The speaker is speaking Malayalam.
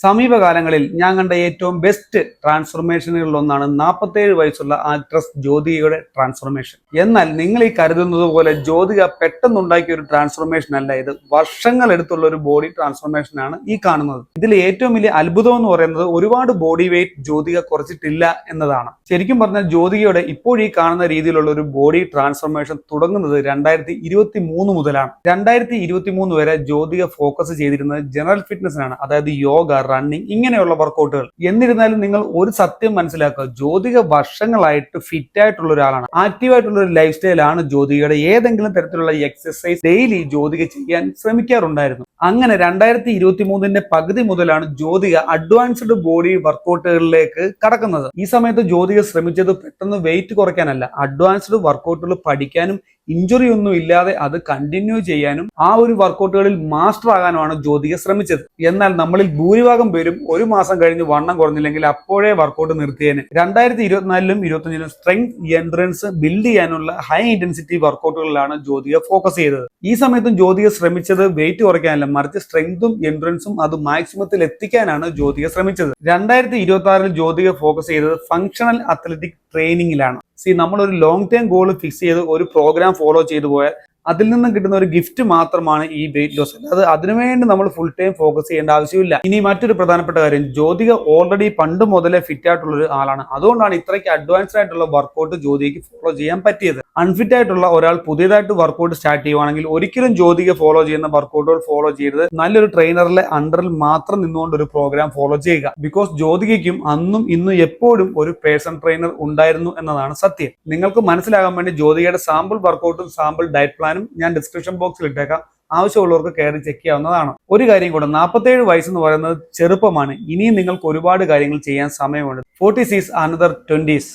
സമീപകാലങ്ങളിൽ ഞാൻ കണ്ട ഏറ്റവും ബെസ്റ്റ് ട്രാൻസ്ഫോർമേഷനുകളിൽ ഒന്നാണ് 47 വയസ്സുള്ള ആക്ട്രസ് ജ്യോതികയുടെ ട്രാൻസ്ഫോർമേഷൻ. എന്നാൽ നിങ്ങൾ ഈ കരുതുന്നത് പോലെ ജ്യോതിക പെട്ടെന്നുണ്ടാക്കിയ ഒരു ട്രാൻസ്ഫോർമേഷൻ അല്ല ഇത്. വർഷങ്ങൾ എടുത്തുള്ള ഒരു ബോഡി ട്രാൻസ്ഫോർമേഷൻ ആണ് ഈ കാണുന്നത്. ഇതിൽ ഏറ്റവും വലിയ അത്ഭുതം എന്ന് പറയുന്നത് ഒരുപാട് ബോഡി വെയിറ്റ് ജ്യോതിക കുറച്ചിട്ടില്ല എന്നതാണ്. ശരിക്കും പറഞ്ഞാൽ ജ്യോതികയുടെ ഇപ്പോൾ ഈ കാണുന്ന രീതിയിലുള്ള ഒരു ബോഡി ട്രാൻസ്ഫോർമേഷൻ തുടങ്ങുന്നത് 2023 മുതലാണ്. 2023 വരെ ജ്യോതിക ഫോക്കസ് ചെയ്തിരുന്നത് ജനറൽ ഫിറ്റ്നസിനാണ്, അതായത് യോഗ, റണ്ണിങ്, ഇങ്ങനെയുള്ള വർക്കൗട്ടുകൾ. എന്നിരുന്നാലും നിങ്ങൾ ഒരു സത്യം മനസ്സിലാക്കുക, ജ്യോതിക വർഷങ്ങളായിട്ട് ഫിറ്റ് ആയിട്ടുള്ള ഒരാളാണ്. ആക്റ്റീവ് ആയിട്ടുള്ള ഒരു ലൈഫ് സ്റ്റൈലാണ് ജ്യോതികയുടെ. ഏതെങ്കിലും തരത്തിലുള്ള എക്സസൈസ് ഡെയിലി ജ്യോതിക ചെയ്യാൻ ശ്രമിക്കാറുണ്ടായിരുന്നു. അങ്ങനെ 2023 പകുതി മുതലാണ് ജ്യോതിക അഡ്വാൻസ്ഡ് ബോഡി വർക്കൗട്ടുകളിലേക്ക് കടക്കുന്നത്. ഈ സമയത്ത് ജ്യോതിക ശ്രമിച്ചത് പെട്ടെന്ന് വെയിറ്റ് കുറയ്ക്കാനല്ല, അഡ്വാൻസ്ഡ് വർക്കൗട്ടുകൾ പഠിക്കാനും ഇഞ്ചുറി ഒന്നും ഇല്ലാതെ അത് കണ്ടിന്യൂ ചെയ്യാനും ആ ഒരു വർക്കൗട്ടുകളിൽ മാസ്റ്റർ ആകാനുമാണ് ജ്യോതിക ശ്രമിച്ചത്. എന്നാൽ നമ്മളിൽ ഭൂരിഭാഗം പേരും ഒരു മാസം കഴിഞ്ഞ് വണ്ണം കുറഞ്ഞില്ലെങ്കിൽ അപ്പോഴേ വർക്കൗട്ട് നിർത്തിയേനെ. 2024 25 സ്ട്രെങ്ത് എൻഡ്രൻസ് ബിൽഡ് ചെയ്യാനുള്ള ഹൈ ഇന്റൻസിറ്റി വർക്കൗട്ടുകളിലാണ് ജ്യോതിക ഫോക്കസ് ചെയ്തത്. ഈ സമയത്തും ജ്യോതിക ശ്രമിച്ചത് വെയിറ്റ് കുറയ്ക്കാനല്ല, മറിച്ച് സ്ട്രെങ്തും എൻഡ്രൻസും അത് മാക്സിമത്തിൽ എത്തിക്കാനാണ് ജ്യോതിക ശ്രമിച്ചത്. 2026 ജ്യോതിക ഫോക്കസ് ചെയ്തത് ഫങ്ഷണൽ അത്ലറ്റിക് ട്രെയിനിങ്ങിലാണ്. നമ്മളൊരു ലോങ് ടേം ഗോൾ ഫിക്സ് ചെയ്ത് ഒരു പ്രോഗ്രാം ഫോളോ ചെയ്തു പോയാൽ അതിൽ നിന്നും കിട്ടുന്ന ഒരു ഗിഫ്റ്റ് മാത്രമാണ് ഈ വെയിറ്റ് ലോസ്. അല്ലാതെ അതിനുവേണ്ടി നമ്മൾ ഫുൾ ടൈം ഫോക്കസ് ചെയ്യേണ്ട ആവശ്യമില്ല. ഇനി മറ്റൊരു പ്രധാനപ്പെട്ട കാര്യം, ജ്യോതിക ഓൾറെഡി പണ്ട് മുതലേ ഫിറ്റ് ആയിട്ടുള്ള ഒരു ആളാണ്. അതുകൊണ്ടാണ് ഇത്രയ്ക്ക് അഡ്വാൻസ്ഡ് ആയിട്ടുള്ള വർക്കൗട്ട് ജ്യോതികയ്ക്ക് ഫോളോ ചെയ്യാൻ പറ്റിയത്. അൺഫിറ്റ് ആയിട്ടുള്ള ഒരാൾ പുതിയതായിട്ട് വർക്കൗട്ട് സ്റ്റാർട്ട് ചെയ്യുവാണെങ്കിൽ ഒരിക്കലും ജ്യോതിക ഫോളോ ചെയ്യുന്ന വർക്കൗട്ടുകൾ ഫോളോ ചെയ്ത് നല്ലൊരു ട്രെയിനറിലെ അണ്ടറിൽ മാത്രം നിന്നുകൊണ്ട് ഒരു പ്രോഗ്രാം ഫോളോ ചെയ്യുക. ബിക്കോസ് ജ്യോതികയ്ക്കും അന്നും ഇന്നും എപ്പോഴും ഒരു പേഴ്സൺ ട്രെയിനർ ഉണ്ടായിരുന്നു എന്നതാണ് സത്യം. നിങ്ങൾക്ക് മനസ്സിലാകാൻ വേണ്ടി ജ്യോതികയുടെ സാമ്പിൾ വർക്കൗട്ടും സാമ്പിൾ ഡയറ്റ് പ്ലാനും ഞാൻ ഡിസ്ക്രിപ്ഷൻ ബോക്സിൽ ഇട്ടേക്കാം. ആവശ്യമുള്ളവർക്ക് കയറി ചെക്ക് ചെയ്യാവുന്നതാണ്. ഒരു കാര്യം കൂടെ, 47 വയസ്സെന്ന് പറയുന്നത് ചെറുപ്പമാണ്. ഇനിയും നിങ്ങൾക്ക് ഒരുപാട് കാര്യങ്ങൾ ചെയ്യാൻ സമയമുണ്ട്. 40s is another 20s.